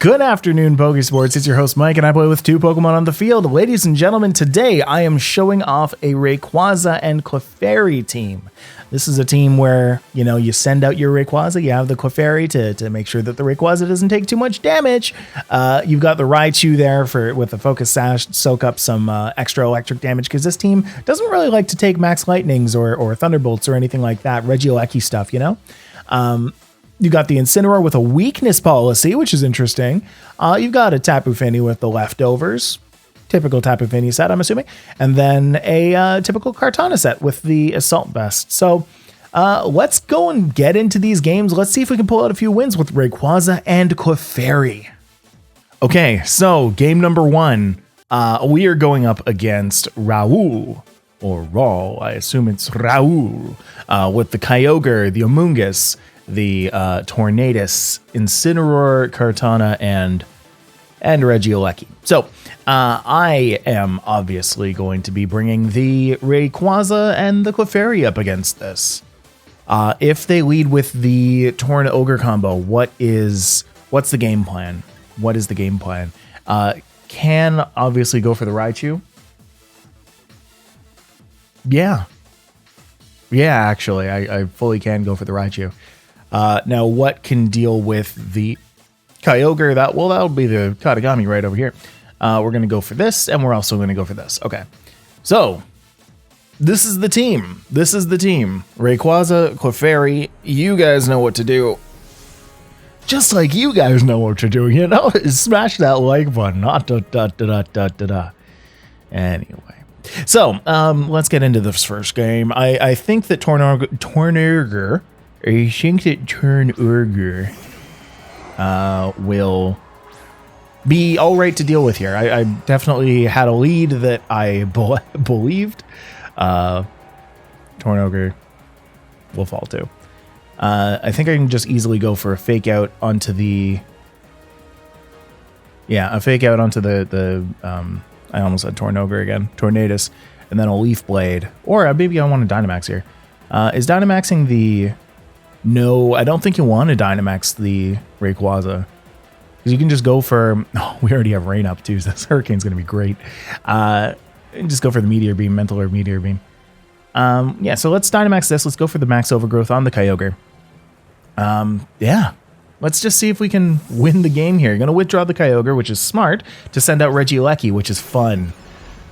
Good afternoon, Pokésports. It's your host, Mike, and I play with two Pokemon on the field. Ladies and gentlemen, today I am showing off a RAYQUAZA and Clefairy team. This is a team where, you send out your RAYQUAZA, you have the Clefairy to make sure that the RAYQUAZA doesn't take too much damage. You've got the Raichu there with the Focus Sash, soak up some extra electric damage, because this team doesn't really like to take Max Lightnings or Thunderbolts or anything like that, Regieleki stuff, You got the Incineroar with a weakness policy, which is interesting. You've got a Tapu Fini with the leftovers. Typical Tapu Fini set, I'm assuming. And then a typical Kartana set with the Assault Vest. So let's go and get into these games. Let's see if we can pull out a few wins with RAYQUAZA and Clefairy. Okay, so game number one. We are going up against Raoul. Or Raul, I assume it's Raoul. With the Kyogre, the Amoonguss, the Tornadus, Incineroar, Kartana, and Regieleki. So I am obviously going to be bringing the RAYQUAZA and the Clefairy up against this. If they lead with the Torn Ogre combo, what's the game plan? What is the game plan? Can obviously go for the Raichu. Yeah, actually, I fully can go for the Raichu. Now, what can deal with the Kyogre? That'll be the Katagami right over here. We're going to go for this, and we're also going to go for this. Okay, so this is the team. RAYQUAZA, Clefairy, you guys know what to do. Just like you guys know what to do, smash that like button. Anyway. So, let's get into this first game. I think that Tornurger will be all right to deal with here. I definitely had a lead that I believed. Tornogre will fall too. I think I can just easily go for a fake out onto the... Yeah, a fake out onto the I almost said Tornogre again. Tornadus. And then a Leaf Blade. Or maybe I want to Dynamax here. Is Dynamaxing the... No, I don't think you want to Dynamax the RAYQUAZA. Because you can just go for... Oh, we already have Rain up too, so this Hurricane's going to be great. Just go for the Meteor Beam, Mental or Meteor Beam. Yeah, so let's Dynamax this. Let's go for the Max Overgrowth on the Kyogre. Yeah. Let's just see if we can win the game here. You're going to withdraw the Kyogre, which is smart, to send out Regieleki, which is fun.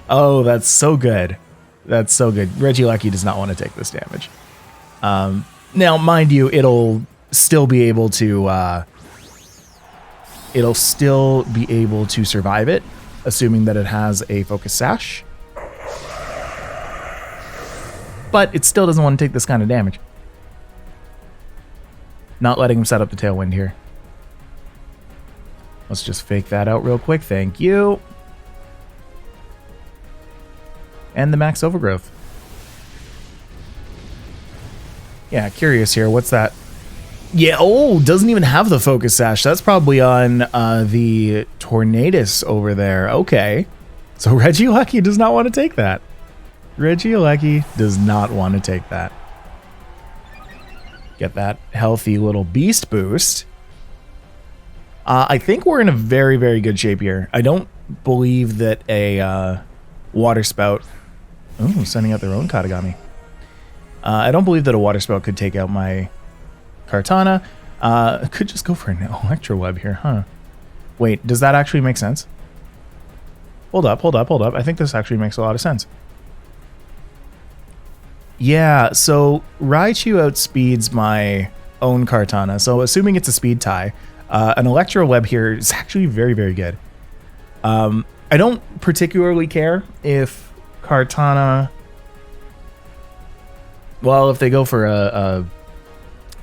Oh, that's so good. That's so good. Regieleki does not want to take this damage. Now, mind you, it'll still be able to survive it, assuming that it has a Focus Sash. But it still doesn't want to take this kind of damage. Not letting him set up the Tailwind here. Let's just fake that out real quick. Thank you. And the Max Overgrowth. Yeah, curious here. What's that? Yeah, doesn't even have the Focus Sash. That's probably on the Tornadus over there. Okay. So Regieleki does not want to take that. Regieleki does not want to take that. Get that healthy little beast boost. I think we're in a very, very good shape here. I don't believe that a Water Spout... Oh, sending out their own Katagami. I don't believe that a Water Spout could take out my Kartana. Could just go for an Electro Web here, huh? Wait, does that actually make sense? Hold up. I think this actually makes a lot of sense. Yeah, so Raichu outspeeds my own Kartana. So assuming it's a speed tie, an Electro Web here is actually very, very good. I don't particularly care if Kartana... Well, if they go for a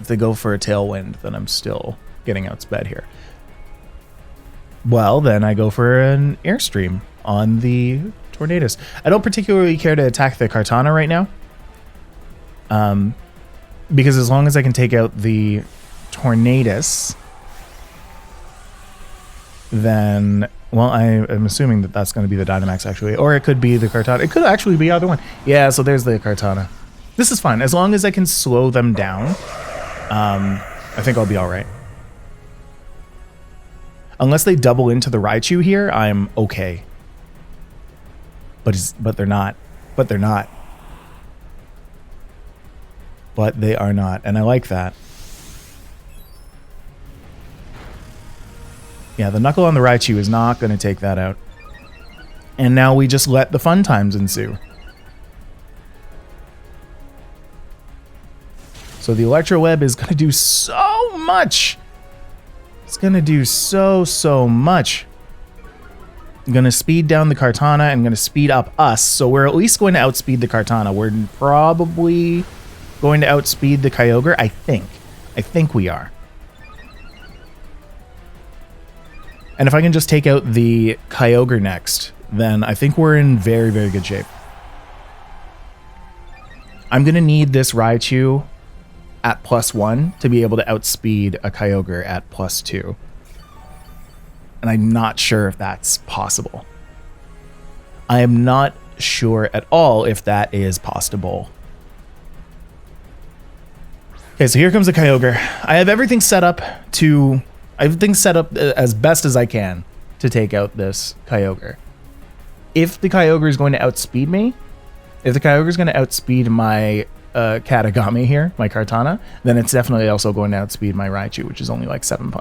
Tailwind, then I'm still getting outsped here. Well, then I go for an Airstream on the Tornadus. I don't particularly care to attack the Kartana right now. Because as long as I can take out the Tornadus, then, well, I'm assuming that that's going to be the Dynamax actually, or it could be the Kartana. It could actually be either one. Yeah, so there's the Kartana. This is fine. As long as I can slow them down, I think I'll be all right. Unless they double into the Raichu here, I'm okay. But they're not. But they're not. But they are not. And I like that. Yeah, the Knuckle on the Raichu is not going to take that out. And now we just let the fun times ensue. So the Electro Web is going to do so much. It's going to do so much. I'm going to speed down the Kartana and going to speed up us. So we're at least going to outspeed the Kartana. We're probably going to outspeed the Kyogre, I think. I think we are. And if I can just take out the Kyogre next, then I think we're in very, very good shape. I'm going to need this Raichu at +1 to be able to outspeed a Kyogre at +2. And I'm not sure if that's possible. I am not sure at all if that is possible. Okay, so here comes the Kyogre. I have everything set up as best as I can to take out this Kyogre. If the Kyogre is going to outspeed me, if the Kyogre is going to outspeed my Katagami here, my Kartana, then it's definitely also going to outspeed my Raichu, which is only like 7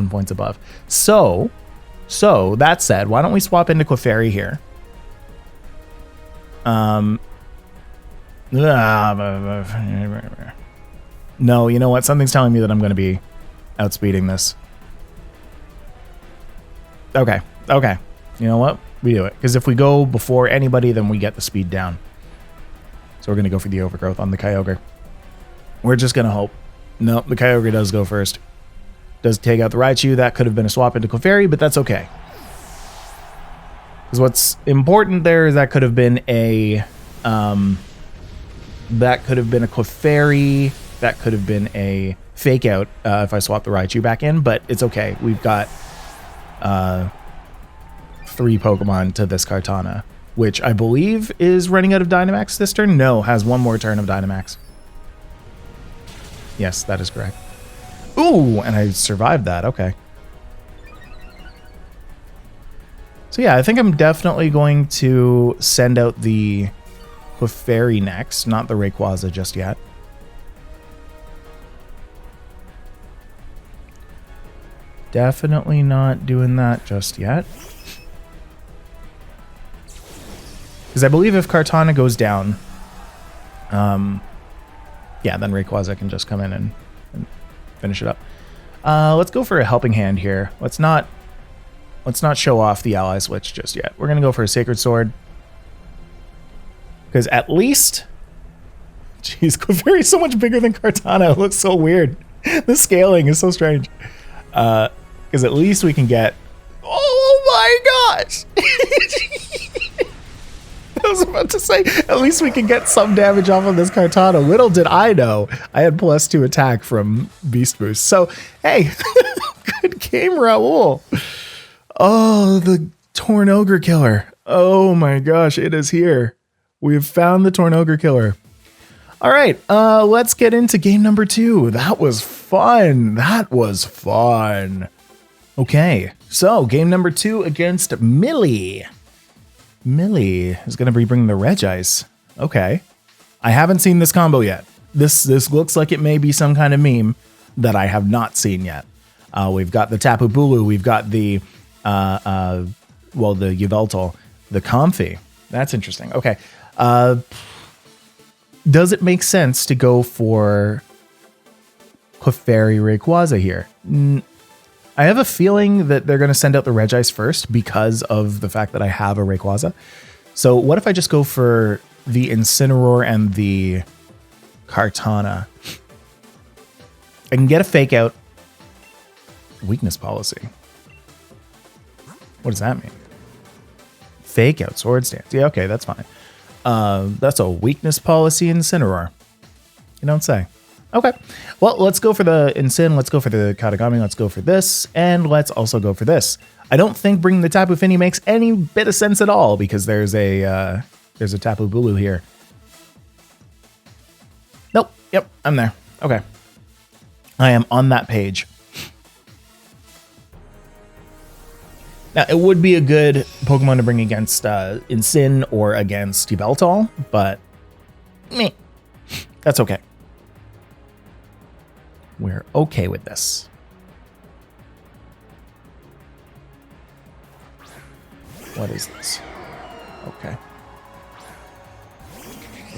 points above. So that said, why don't we swap into Clefairy here? No, you know what? Something's telling me that I'm going to be outspeeding this. Okay. You know what? We do it. Because if we go before anybody, then we get the speed down. So we're going to go for the Overgrowth on the Kyogre. We're just going to hope. Nope, the Kyogre does go first. Does take out the Raichu. That could have been a swap into Clefairy, but that's okay. Because what's important there is that could have been a Clefairy. That could have been a Fake Out if I swap the Raichu back in, but it's okay. We've got 3 Pokemon to this Kartana, which I believe is running out of Dynamax this turn. No, has 1 more turn of Dynamax. Yes, that is correct. Ooh, and I survived that. Okay. So yeah, I think I'm definitely going to send out the Clefairy next, not the Rayquaza just yet. Definitely not doing that just yet. Because I believe if Kartana goes down, yeah, then Rayquaza can just come in and finish it up. Let's go for a Helping Hand here. Let's not show off the ally switch just yet. We're gonna go for a Sacred Sword. Because at least, jeez, Clefairy is so much bigger than Kartana. It looks so weird. The scaling is so strange. Because at least we can get, oh my gosh! I was about to say, at least we can get some damage off of this Kartana. Little did I know I had +2 attack from Beast Boost. So, hey, good game, Raul. Oh, the Tornogre Killer. Oh my gosh, it is here. We've found the Tornogre Killer. All right, let's get into game number 2. That was fun. That was fun. Okay, so game number 2 against Millie. Millie is going to be bringing the Regice. Okay. I haven't seen this combo yet. This looks like it may be some kind of meme that I have not seen yet. We've got the Tapu Bulu. We've got the, the Yveltal, the Comfey. That's interesting. Okay. Does it make sense to go for Clefairy Rayquaza here? I have a feeling that they're going to send out the Regice first because of the fact that I have a Rayquaza. So what if I just go for the Incineroar and the Kartana? I can get a Fake Out. Weakness Policy. What does that mean? Fake Out, Swords Dance. Yeah, okay, that's fine. That's a Weakness Policy Incineroar. You don't say. Okay, well, let's go for the Incin, let's go for the Katagami, let's go for this, and let's also go for this. I don't think bringing the Tapu Fini makes any bit of sense at all because there's a Tapu Bulu here. Nope, yep, I'm there. Okay. I am on that page. Now, it would be a good Pokemon to bring against Incin or against Yveltal, but meh, that's okay. We're okay with this. What is this? Okay.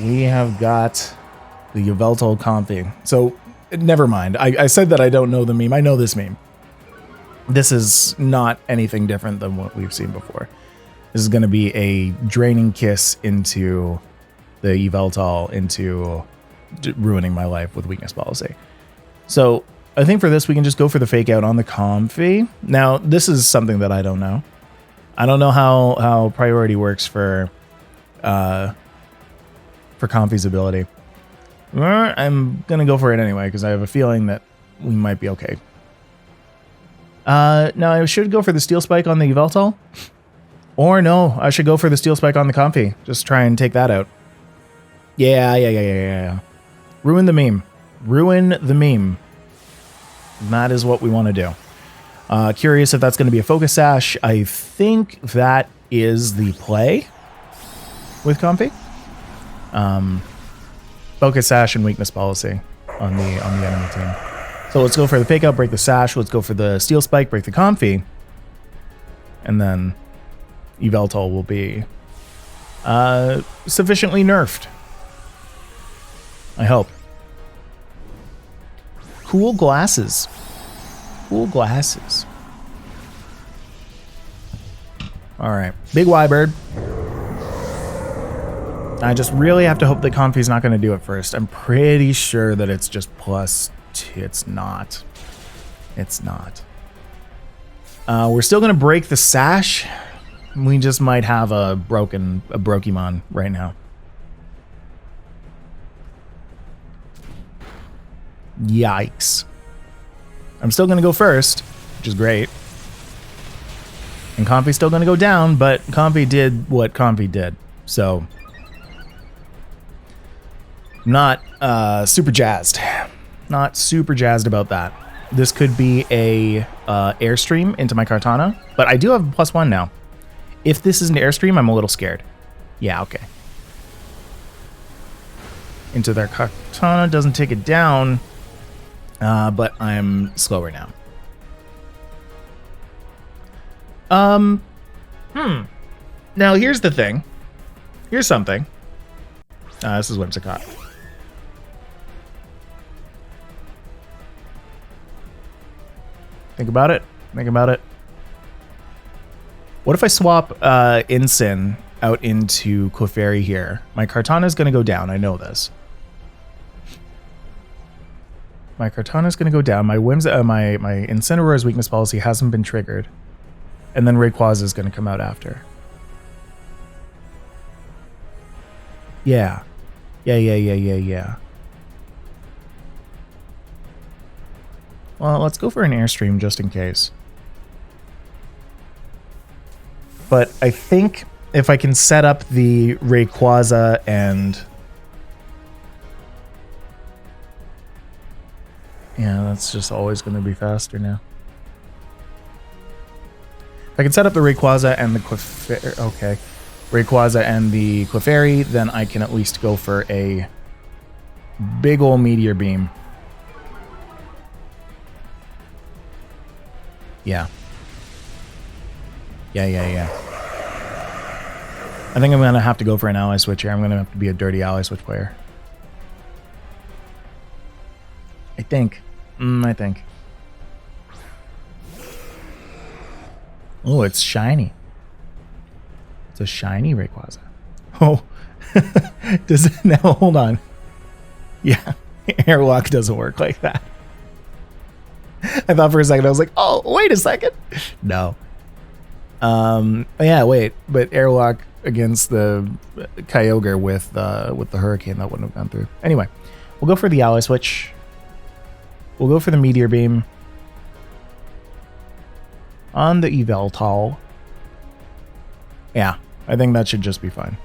We have got the Yveltal Comfy. So, never mind. I said that I don't know the meme. I know this meme. This is not anything different than what we've seen before. This is going to be a draining kiss into the Yveltal, into ruining my life with weakness policy. So, I think for this, we can just go for the fake out on the Comfy. Now, this is something that I don't know. I don't know how priority works for Comfy's ability. I'm going to go for it anyway, because I have a feeling that we might be okay. Now, I should go for the Steel Spike on the Yveltal. Or no, I should go for the Steel Spike on the Comfy. Just try and take that out. Yeah. Ruin the meme. Ruin the meme. That is what we want to do. Curious if that's going to be a Focus Sash. I think that is the play with Comfy. Focus Sash and Weakness Policy on the enemy team. So let's go for the Fake Out, break the Sash. Let's go for the Steel Spike, break the Comfy. And then Yveltal will be sufficiently nerfed. I hope. Cool glasses. Cool glasses. Alright. Big Y-Bird. I just really have to hope that Comfy's not going to do it first. I'm pretty sure that it's just plus... It's not. It's not. We're still going to break the Sash. We just might have a Brokemon right now. Yikes. I'm still going to go first, which is great. And Comfy's still going to go down, but Comfy did what Comfy did. So, not super jazzed. Not super jazzed about that. This could be a Airstream into my Kartana, but I do have +1 now. If this is an Airstream, I'm a little scared. Yeah, okay. Into their Kartana, doesn't take it down, but I'm slower now. Now, here's the thing. Here's something. This is Whimsicott. Think about it. Think about it. What if I swap Incin out into Clefairy here? My Kartana is going to go down. I know this. My Kartana is going to go down. My Incineroar's weakness policy hasn't been triggered. And then Rayquaza is going to come out after. Yeah. Yeah. Well, let's go for an Airstream just in case. But I think if I can set up the Rayquaza and... Yeah, that's just always going to be faster now. If I can set up the Rayquaza and the Clefairy... Okay. Rayquaza and the Clefairy, then I can at least go for a big ol' Meteor Beam. Yeah. I think I'm going to have to go for an ally switch here. I'm going to have to be a dirty ally switch player. I think. I think. Oh, it's shiny. It's a shiny Rayquaza. Oh. Does it now? Hold on. Yeah. Airwalk doesn't work like that. I thought for a second, I was like, oh, wait a second. No. Yeah, wait. But Airlock against the Kyogre with the Hurricane, that wouldn't have gone through. Anyway, we'll go for the ally switch. We'll go for the Meteor Beam. On the Yveltal. Yeah, I think that should just be fine.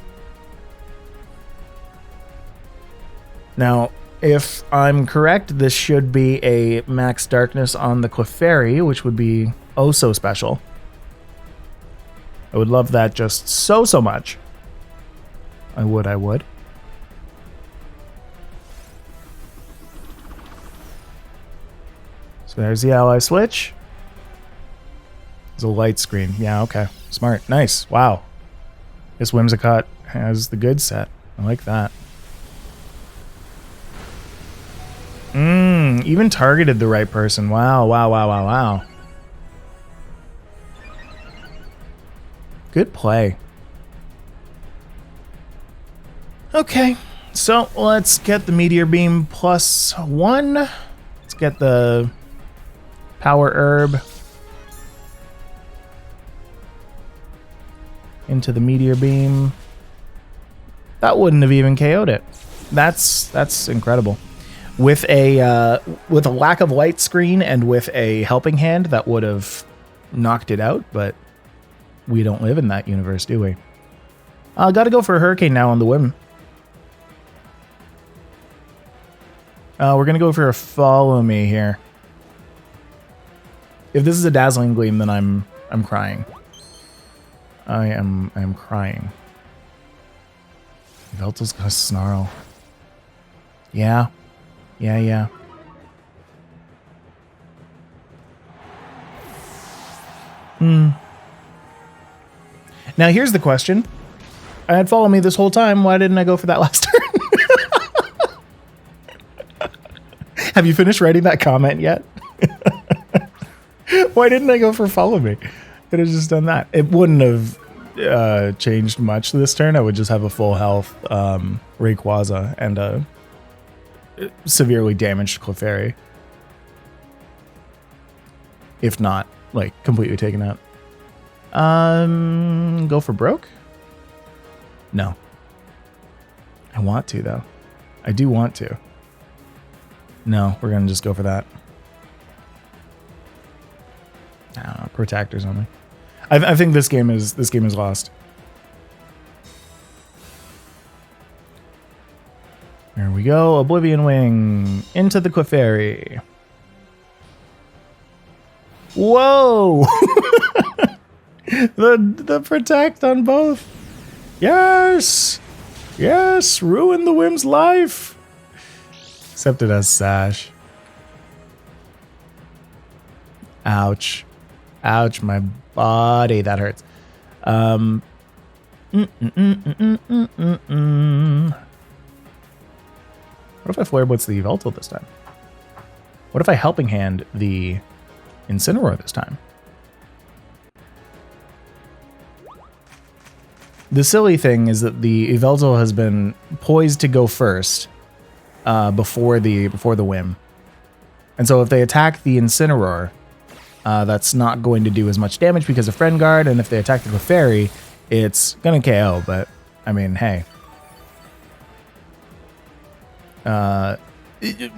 Now, if I'm correct, this should be a Max Darkness on the Clefairy, which would be oh so special. I would love that just so, so much. I would. So there's the ally switch. There's a light screen. Yeah, okay. Smart. Nice. Wow. This Whimsicott has the good set. I like that. Even targeted the right person. Wow. Good play. Okay, so let's get the Meteor Beam +1. Let's get the Power Herb into the Meteor Beam. That wouldn't have even KO'd it. That's incredible. With a lack of light screen and with a helping hand, that would have knocked it out, but we don't live in that universe, do we? Gotta go for a Hurricane now on the whim. We're gonna go for a Follow Me here. If this is a Dazzling Gleam, then I'm crying. I am crying. Veltal's gonna Snarl. Yeah. Now here's the question. I had Follow Me this whole time. Why didn't I go for that last turn? Have you finished writing that comment yet? Why didn't I go for Follow Me? Could have just done that. It wouldn't have changed much this turn. I would just have a full health Rayquaza and a severely damaged Clefairy. If not, like, completely taken out. Go for broke? No. I want to, though. I do want to. No, we're gonna just go for that. I don't know, Protectors only. I think this game is lost. There we go. Oblivion Wing into the Clefairy. Whoa! the Protect on both. Yes! Yes! Ruin the Whim's life! Except it has Sash. Ouch. Ouch, my body. That hurts. What if I Flare Blitz the Yveltal this time? What if I Helping Hand the Incineroar this time? The silly thing is that the Yveltal has been poised to go first before the Whim. And so if they attack the Incineroar, that's not going to do as much damage because of Friend Guard, and if they attack the Clefairy, it's gonna KO, but I mean, hey.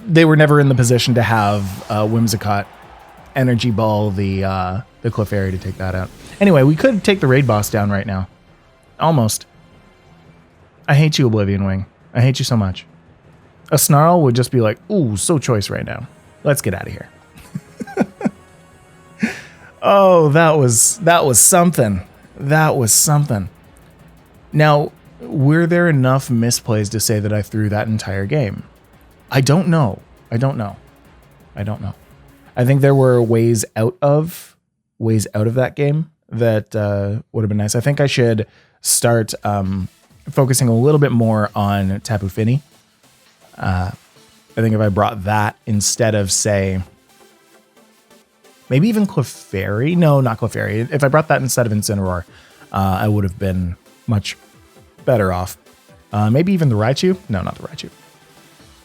They were never in the position to have Whimsicott Energy Ball the Clefairy to take that out. Anyway, we could take the raid boss down right now. Almost. I hate you, Oblivion Wing. I hate you so much. A Snarl would just be like, ooh, so choice right now. Let's get out of here. Oh, that was something. That was something. Now, were there enough misplays to say that I threw that entire game? I don't know. I think there were ways out of that game that would have been nice. I think I should start focusing a little bit more on Tapu Fini. I think if I brought that instead of, say, maybe even Clefairy. No, not Clefairy. If I brought that instead of Incineroar, I would have been much better off. Maybe even the Raichu. No, not the Raichu.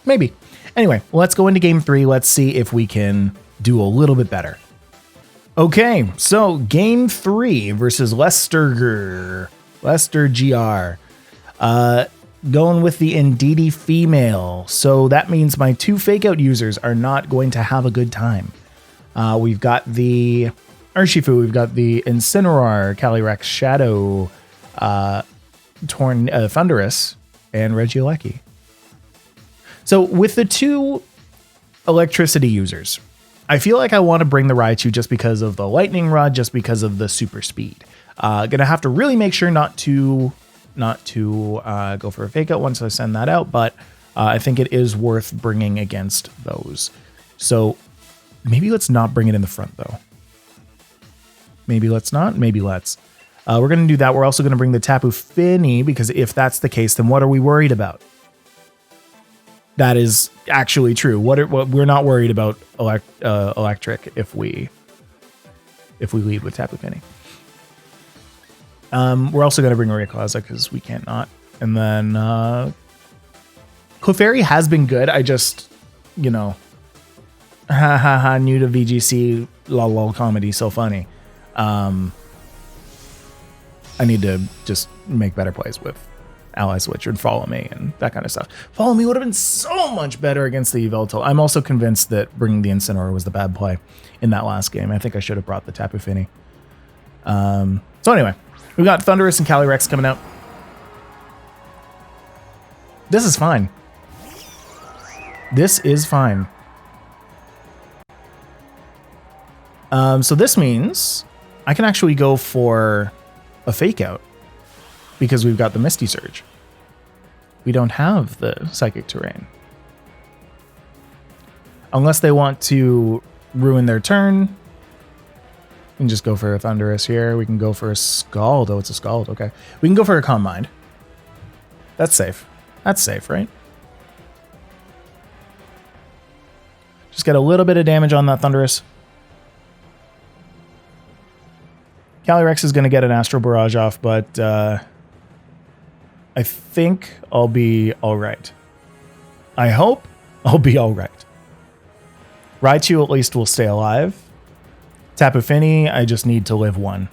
Maybe. Anyway, let's go into game 3. Let's see if we can do a little bit better. Okay, so game 3 versus Lester GR. Going with the Indeedee female. So that means my 2 fake out users are not going to have a good time. We've got the Urshifu, we've got the Incineroar, Calyrex Shadow, Thundurus, and Regieleki. So with the 2 electricity users, I feel like I want to bring the Raichu just because of the Lightning Rod, just because of the super speed. Gonna have to really make sure not to go for a fake out once I send that out, but I think it is worth bringing against those. So maybe let's not bring it in the front though. Maybe let's not, maybe let's. We're going to do that. We're also going to bring the Tapu Fini, because if that's the case, then what are we worried about? That is actually true. We're not worried about electric if we lead with Tapu Fini. We're also going to bring RAYQUAZA because we can't not. And then Clefairy has been good. I just, you know, new to VGC, lol comedy, so funny. I need to just make better plays with Ally Switch and Follow Me and that kind of stuff. Follow Me would have been so much better against the Yveltal. I'm also convinced that bringing the Incineroar was the bad play in that last game. I think I should have brought the Tapu Fini. So anyway, we've got Thundurus and Calyrex coming out. This is fine. This is fine. So this means I can actually go for a fake out because we've got the Misty Surge. We don't have the Psychic Terrain. Unless they want to ruin their turn, we can just go for a Thundurus here. We can go for a Scald. Oh, it's a Scald. Okay. We can go for a Calm Mind. That's safe. That's safe, right? Just get a little bit of damage on that Thundurus. Calyrex is going to get an Astral Barrage off, but I think I'll be all right. I hope I'll be all right. Raichu at least will stay alive. Tapu Fini, I just need to live 1.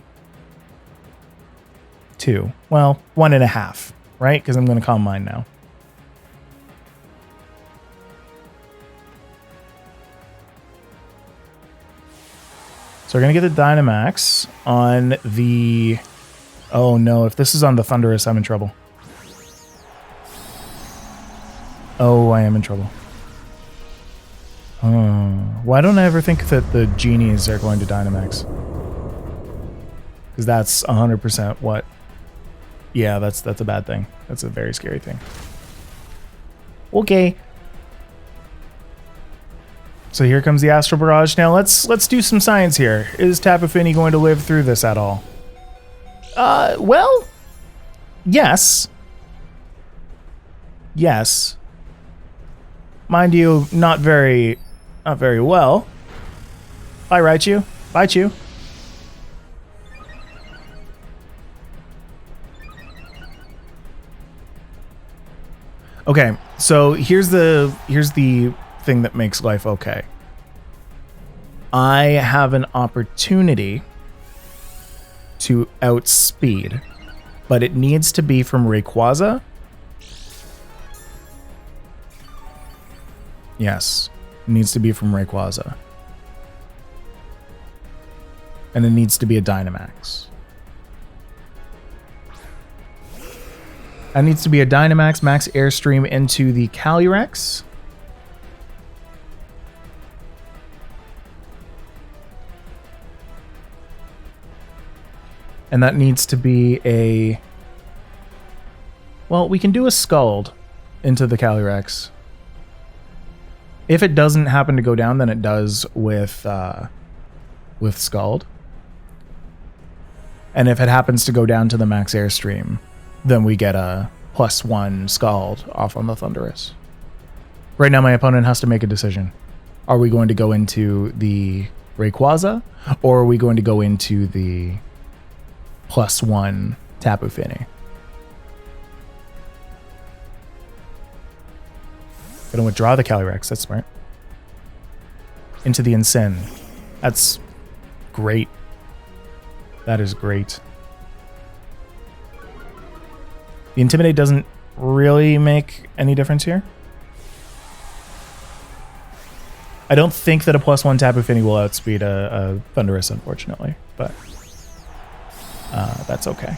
2. Well, 1.5, right? Because I'm going to Calm Mind now. So we're going to get the Dynamax on the... Oh no, if this is on the Thundurus, I'm in trouble. Oh, I am in trouble. Why don't I ever think that the Genies are going to Dynamax? Because that's 100% what... Yeah, that's a bad thing. That's a very scary thing. Okay. So here comes the Astral Barrage. Now let's do some science here. Is Tapu Fini going to live through this at all? Well, yes. Yes. Mind you, not very well. Bye, Raichu. Bye, Chew. Okay, so here's the thing that makes life okay. I have an opportunity to outspeed, but it needs to be from Rayquaza. Yes, it needs to be from Rayquaza. And it needs to be a Dynamax. That needs to be a Dynamax, max Airstream into the Calyrex. And that needs to be a... Well, we can do a Scald into the Calyrex. If it doesn't happen to go down, then it does with Scald. And if it happens to go down to the max Airstream, then we get a +1 Scald off on the Thundurus. Right now, my opponent has to make a decision. Are we going to go into the Rayquaza, or are we going to go into the +1 Tapu Fini? Gonna withdraw the Calyrex, that's smart. Into the Incin. That's great. That is great. The Intimidate doesn't really make any difference here. I don't think that a +1 Tapu Fini will outspeed a Thundurus, unfortunately, but that's okay.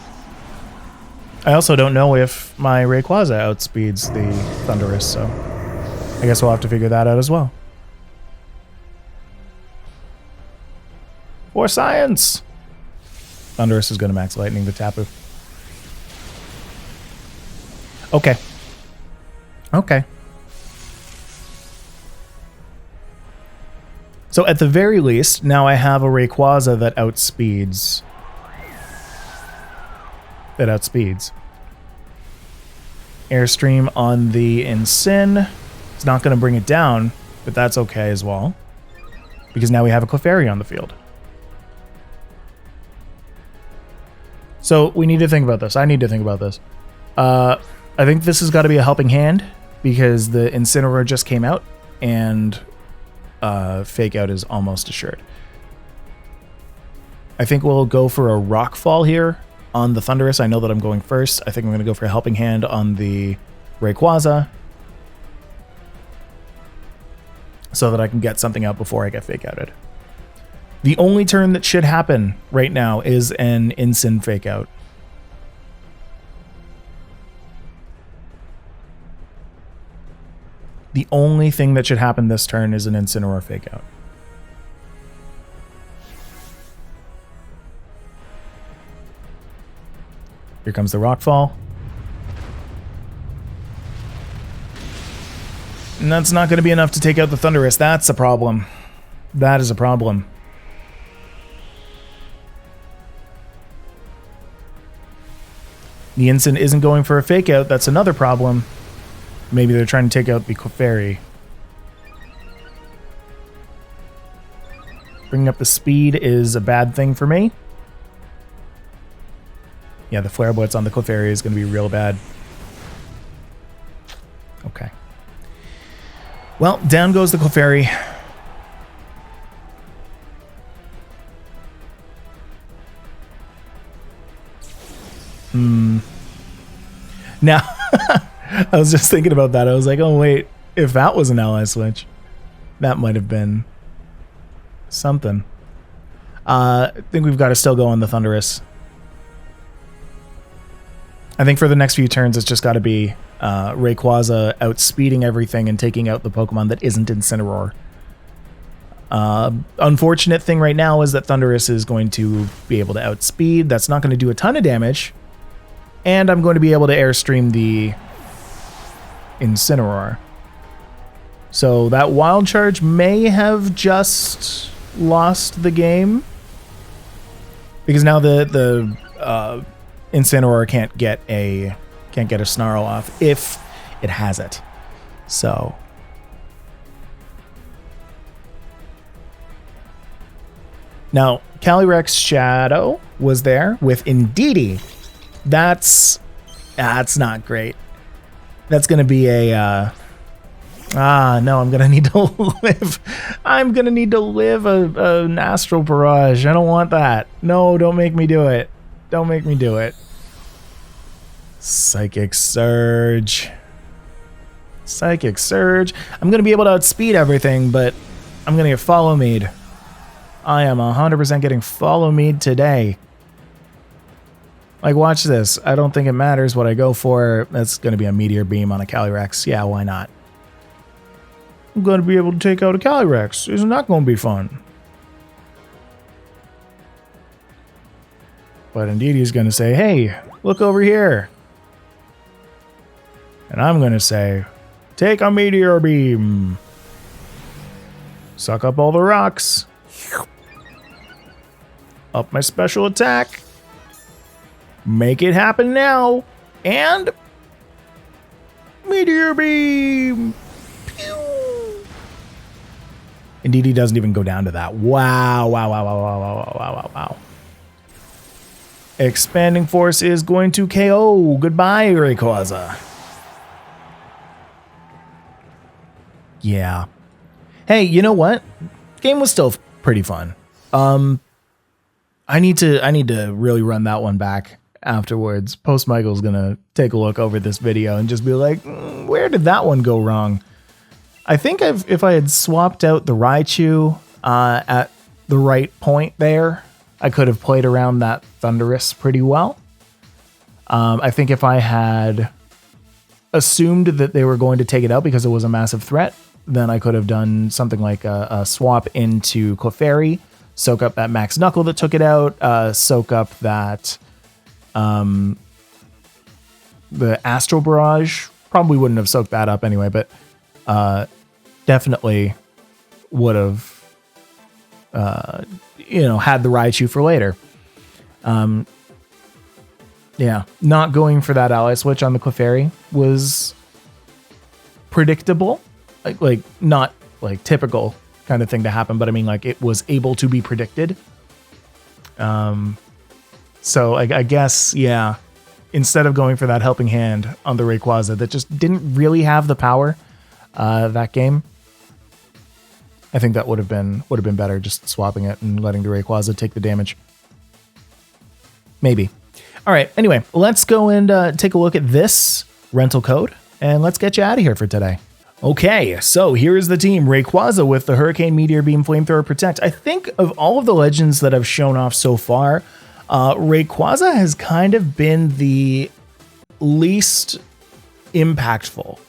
I also don't know if my Rayquaza outspeeds the Thundurus, so I guess we'll have to figure that out as well. For science! Thundurus is going to max lightning the Tapu. Okay. Okay. So at the very least, now I have a Rayquaza that outspeeds. Airstream on the Incin. It's not going to bring it down, but that's okay as well. Because now we have a Clefairy on the field. So we need to think about this. I need to think about this. I think this has got to be a helping hand because the Incineroar just came out and Fake Out is almost assured. I think we'll go for a Rock Fall here on the Thundurus. I know that I'm going first. I think I'm going to go for a helping hand on the Rayquaza so that I can get something out before I get Fake Outed. The only turn that should happen right now is an Incin Fake Out. The only thing that should happen this turn is an Incineroar Fake Out. Here comes the Rockfall. And that's not going to be enough to take out the Thundurus. That's a problem. That is a problem. The Incin isn't going for a Fake Out. That's another problem. Maybe they're trying to take out the Clefairy. Bringing up the speed is a bad thing for me. Yeah, the Flare Blitz on the Clefairy is going to be real bad. Okay. Well, down goes the Clefairy. Now, I was just thinking about that. I was like, oh, wait, if that was an ally switch, that might have been something. I think we've got to still go on the Thundurus. I think for the next few turns, it's just got to be Rayquaza outspeeding everything and taking out the Pokemon that isn't Incineroar. Unfortunate thing right now is that Thundurus is going to be able to outspeed. That's not going to do a ton of damage. And I'm going to be able to Airstream the Incineroar. So that Wild Charge may have just lost the game. Because now the Incineroar can't get a Snarl off if it has it. So now Calyrex Shadow was there with Indeedee. That's not great. That's gonna be a no, I'm gonna need to live. I'm gonna need to live an Astral Barrage. I don't want that. No, don't make me do it. Don't make me do it. Psychic Surge. Psychic Surge. I'm going to be able to outspeed everything, but I'm going to get Follow Mead. I am 100% getting Follow Mead today. Like, watch this. I don't think it matters what I go for. That's going to be a Meteor Beam on a Calyrex. Yeah, why not? I'm going to be able to take out a Calyrex. Isn't that going to be fun? But indeed, he's going to say, hey, look over here. And I'm going to say, take a Meteor Beam. Suck up all the rocks. Up my special attack. Make it happen now. And Meteor Beam. Pew. Indeed, he doesn't even go down to that. Wow, wow, wow, wow, wow, wow, wow, wow, wow. Expanding Force is going to KO. Goodbye, Rayquaza. Yeah. Hey, you know what? Game was still pretty fun. I need to really run that one back afterwards. Post Michael's gonna take a look over this video and just be like, where did that one go wrong? I think if I had swapped out the Raichu at the right point there, I could have played around that Thundurus pretty well. I think if I had assumed that they were going to take it out because it was a massive threat, then I could have done something like a swap into Clefairy soak up that Max Knuckle that took it out, soak up that the Astral Barrage. Probably wouldn't have soaked that up anyway, but definitely would have had the Raichu for later. Yeah, not going for that ally switch on the Clefairy was predictable, like not like typical kind of thing to happen, but I mean, like, it was able to be predicted. So I guess, yeah, instead of going for that helping hand on the Rayquaza that just didn't really have the power that game, I think that would have been better, just swapping it and letting the Rayquaza take the damage. Maybe. All right, anyway, let's go and take a look at this rental code, and let's get you out of here for today. Okay, so here's the team. Rayquaza with the Hurricane, Meteor Beam, Flamethrower, Protect. I think of all of the legends that I've shown off so far, Rayquaza has kind of been the least impactful,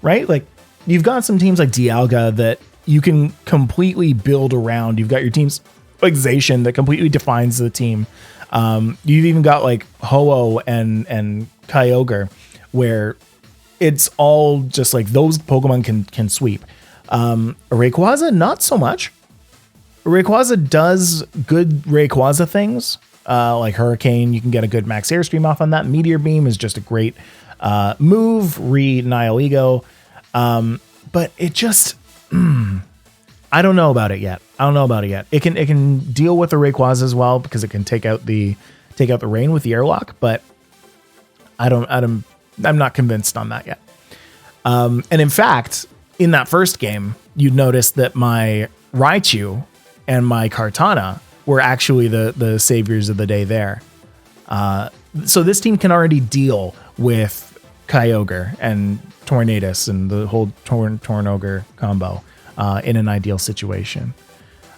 right? Like, you've got some teams like Dialga that you can completely build around. You've got your teams like Zacian that completely defines the team. You've even got like Ho-Oh and Kyogre, where it's all just like those Pokemon can sweep. Rayquaza, not so much. Rayquaza does good Rayquaza things, like Hurricane. You can get a good max airstream off on that. Meteor Beam is just a great move. Nihilego. But it just, I don't know about it yet. It can deal with the Rayquaza as well because it can take out the rain with the airlock, but I'm not convinced on that yet. And in fact, in that first game, you'd notice that my Raichu and my Kartana were actually the saviors of the day there. So this team can already deal with Kyogre and Tornadus and the whole Tornogre combo in an ideal situation.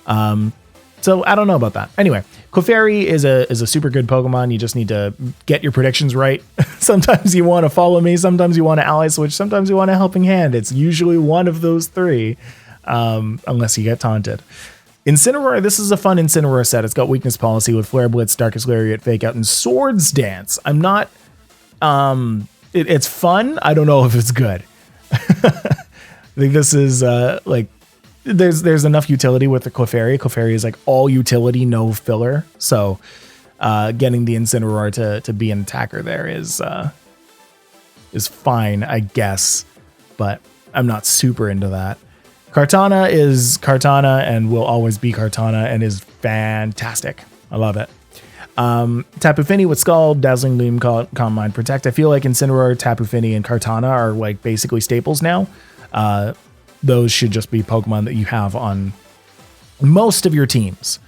So I don't know about that. Anyway, Clefairy is a super good Pokemon. You just need to get your predictions right. Sometimes you want to follow me. Sometimes you want to ally switch. Sometimes you want a helping hand. It's usually one of those three, unless you get taunted. Incineroar, this is a fun Incineroar set. It's got Weakness Policy with Flare Blitz, Darkest Lariat, Fake Out, and Swords Dance. I'm not... it's fun. I don't know if it's good. I think this is like... There's enough utility with the Clefairy. Clefairy is like all utility, no filler. So getting the Incineroar to be an attacker there is fine, I guess. But I'm not super into that. Kartana is Kartana and will always be Kartana and is fantastic. I love it. Tapu Fini with Scald, Dazzling Gleam, Calm Mind, Protect. I feel like Incineroar, Tapu Fini, and Kartana are like basically staples now. Those should just be Pokemon that you have on most of your teams.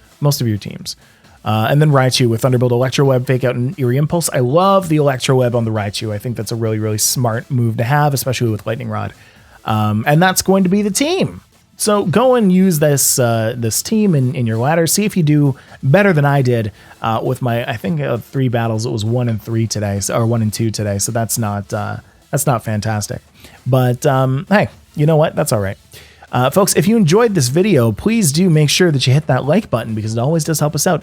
And then Raichu with Thunderbolt, Electro Web, Fake Out, and Eerie Impulse. I love the Electro Web on the Raichu. I think that's a really, really smart move to have, especially with Lightning Rod. And that's going to be the team. So go and use this team in your ladder. See if you do better than I did with my, I think 3 battles. It was 1 and 3 today, or 1 and 2 today. So that's not fantastic. But hey, you know what? That's all right. Folks, if you enjoyed this video, please do make sure that you hit that like button because it always does help us out.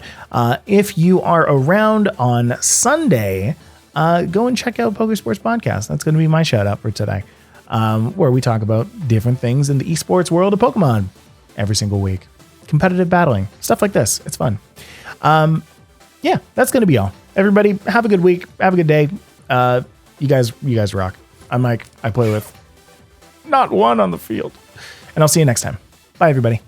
If you are around on Sunday, go and check out Pokésports Podcast. That's going to be my shout out for today, where we talk about different things in the esports world of Pokemon every single week. Competitive battling, stuff like this. It's fun. Yeah, that's going to be all. Everybody, have a good week. Have a good day. You guys rock. I'm Mike. I play with not one on the field. And I'll see you next time. Bye, everybody.